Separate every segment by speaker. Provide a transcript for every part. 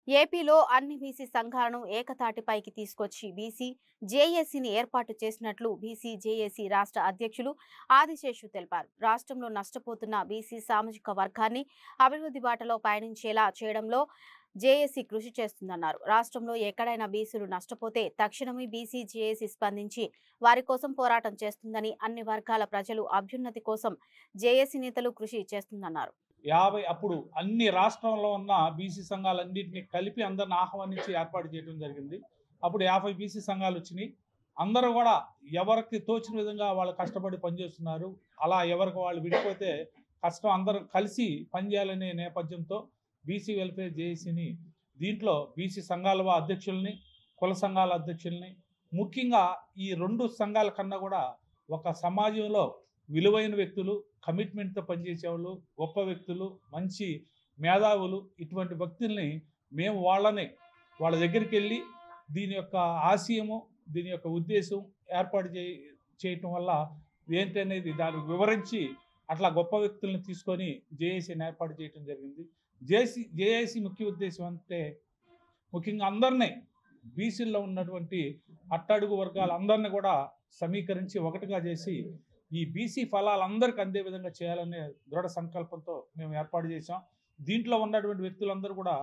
Speaker 1: ఏపీలో అన్ని బీసీ సంఘాలను ఏకతాటిపైకి తీసుకొచ్చి బీసీ జేఏసీని ఏర్పాటు చేసినట్లు బీసీ జేఏసీ రాష్ట్ర అధ్యక్షులు ఆదిశేషు తెలిపారు. రాష్ట్రంలో నష్టపోతున్న బీసీ సామాజిక వర్గాన్ని అభివృద్ధి బాటలో పయనించేలా చేయడంలో జేఏసీ కృషి చేస్తుందన్నారు. రాష్ట్రంలో ఎక్కడైనా బీసీలు నష్టపోతే తక్షణమే బీసీ జేఏసీ స్పందించి వారి కోసం పోరాటం చేస్తుందని, అన్ని వర్గాల ప్రజలు అభ్యున్నతి కోసం జేఏసీ నేతలు కృషి చేస్తుందన్నారు.
Speaker 2: 50 అప్పుడు అన్ని రాష్ట్రంలో ఉన్న బీసీ సంఘాలన్నింటినీ కలిపి అందరిని ఆహ్వానించి ఏర్పాటు చేయడం జరిగింది. అప్పుడు 50 బీసీ సంఘాలు వచ్చినాయి. అందరూ కూడా ఎవరికి తోచిన విధంగా వాళ్ళు కష్టపడి పనిచేస్తున్నారు. అలా ఎవరికి వాళ్ళు విడిపోతే కష్టం, అందరూ కలిసి పనిచేయాలనే నేపథ్యంతో బీసీ వెల్ఫేర్ జేఏసీని దీంట్లో బీసీ సంఘాల అధ్యక్షుల్ని, కుల సంఘాల అధ్యక్షుల్ని, ముఖ్యంగా ఈ 2 సంఘాల కన్నా కూడా ఒక సమాజంలో విలువైన వ్యక్తులు, కమిట్మెంట్తో పనిచేసేవాళ్ళు, గొప్ప వ్యక్తులు, మంచి మేధావులు, ఇటువంటి వ్యక్తుల్ని మేము వాళ్ళ దగ్గరికి వెళ్ళి దీని యొక్క ఆశయము, దీని యొక్క ఉద్దేశం ఏర్పాటు చేయటం వల్ల ఏంటనేది దాన్ని వివరించి అట్లా గొప్ప వ్యక్తుల్ని తీసుకొని జేఏసీని ఏర్పాటు చేయడం జరిగింది. జేఏసీ ముఖ్య ఉద్దేశం అంటే ముఖ్యంగా అందరినీ, బీసీల్లో ఉన్నటువంటి అట్టడుగు వర్గాలందరినీ కూడా సమీకరించి ఒకటిగా చేసి ఈ బీసీ ఫలాలందరికీ అందే విధంగా చేయాలనే దృఢ సంకల్పంతో మేము ఏర్పాటు చేసాం. దీంట్లో ఉన్నటువంటి వ్యక్తులందరూ కూడా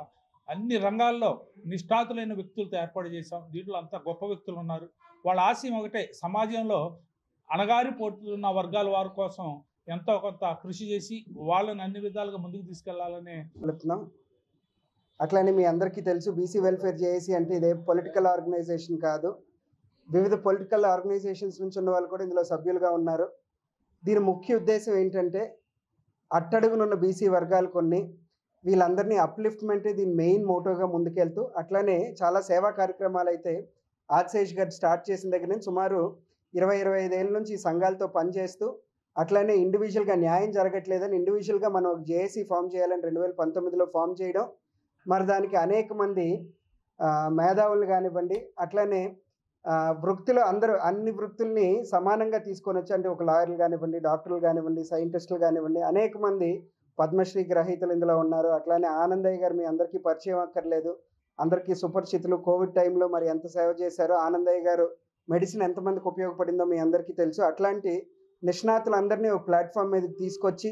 Speaker 2: అన్ని రంగాల్లో నిష్ణాతులైన వ్యక్తులతో ఏర్పాటు చేసాం. దీంట్లో అంతా గొప్ప వ్యక్తులు ఉన్నారు. వాళ్ళ ఆశయం ఒకటే, సమాజంలో అణగారిపోతున్న వర్గాల వారి కోసం ఎంతో కొంత కృషి చేసి వాళ్ళని అన్ని విధాలుగా ముందుకు తీసుకెళ్లాలనే
Speaker 3: వెళ్తున్నాం. అట్లానే మీ అందరికీ తెలుసు, బీసీ వెల్ఫేర్ జేఏసీ అంటే ఇదే పొలిటికల్ ఆర్గనైజేషన్ కాదు. వివిధ పొలిటికల్ ఆర్గనైజేషన్స్ నుంచి ఉన్న వాళ్ళు కూడా ఇందులో సభ్యులుగా ఉన్నారు. దీని ముఖ్య ఉద్దేశం ఏంటంటే అట్టడుగునున్న బీసీ వర్గాలు కొన్ని, వీళ్ళందరినీ అప్లిఫ్ట్మెంటే దీని మెయిన్ మోటోగా ముందుకెళ్తూ, అట్లానే చాలా సేవా కార్యక్రమాలు అయితే ఆదిశేష్ గారు స్టార్ట్ చేసిన దగ్గర నుంచి సుమారు 20-25 ఏళ్ళ నుంచి ఈ సంఘాలతో పనిచేస్తూ, అట్లానే ఇండివిజువల్గా న్యాయం జరగట్లేదని ఇండివిజువల్గా మనం ఒక జేఏసీ ఫామ్ చేయాలని 2019లో ఫామ్ చేయడం, మరి దానికి అనేక మంది మేధావులు కానివ్వండి, అట్లానే వృత్తులు అందరూ అన్ని వృత్తుల్ని సమానంగా తీసుకొని వచ్చి, అంటే ఒక లాయర్లు కానివ్వండి, డాక్టర్లు కానివ్వండి, సైంటిస్టులు కానివ్వండి, అనేక మంది పద్మశ్రీ గ్రహీతలు ఇందులో ఉన్నారు. అట్లానే ఆనందయ్య గారు మీ అందరికీ పరిచయం అక్కర్లేదు, అందరికీ సుపరిచితులు. కోవిడ్ టైంలో మరి ఎంత సేవ చేశారో, ఆనందయ్య గారు మెడిసిన్ ఎంతమందికి ఉపయోగపడిందో మీ అందరికీ తెలుసు. అట్లాంటి నిష్ణాతులందరినీ ఒక ప్లాట్ఫామ్ మీదకి తీసుకొచ్చి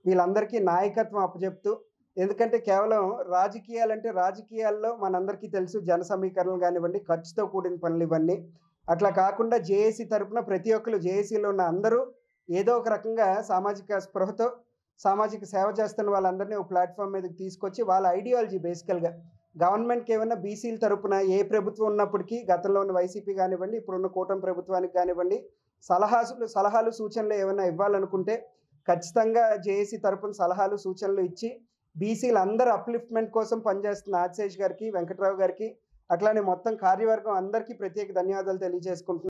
Speaker 3: వీళ్ళందరికీ నాయకత్వం అప్పచెప్తూ, ఎందుకంటే కేవలం రాజకీయాలంటే రాజకీయాల్లో మనందరికీ తెలుసు జన సమీకరణలు కానివ్వండి, ఖర్చుతో కూడిన పనులు ఇవన్నీ. అట్లా కాకుండా జేఏసీ తరఫున ప్రతి ఒక్కరు, జేఏసీలో ఉన్న అందరూ ఏదో ఒక రకంగా సామాజిక స్పృహతో సామాజిక సేవ చేస్తున్న వాళ్ళందరినీ ఒక ప్లాట్ఫామ్ మీదకి తీసుకొచ్చి వాళ్ళ ఐడియాలజీ బేసికల్గా గవర్నమెంట్కి ఏమైనా బీసీల తరఫున ఏ ప్రభుత్వం ఉన్నప్పటికీ, గతంలో ఉన్న వైసీపీ కానివ్వండి, ఇప్పుడున్న కూటమి ప్రభుత్వానికి కానివ్వండి, సలహాలు సూచనలు ఏమైనా ఇవ్వాలనుకుంటే ఖచ్చితంగా జేఏసీ తరఫున సలహాలు సూచనలు ఇచ్చి బీసీలు అందరూ అప్లిఫ్ట్మెంట్ కోసం పనిచేస్తున్న ఆదిశేష్ గారికి, వెంకట్రావు గారికి, అట్లానే మొత్తం కార్యవర్గం అందరికీ ప్రత్యేక ధన్యవాదాలు తెలియజేసుకుంటున్నాను.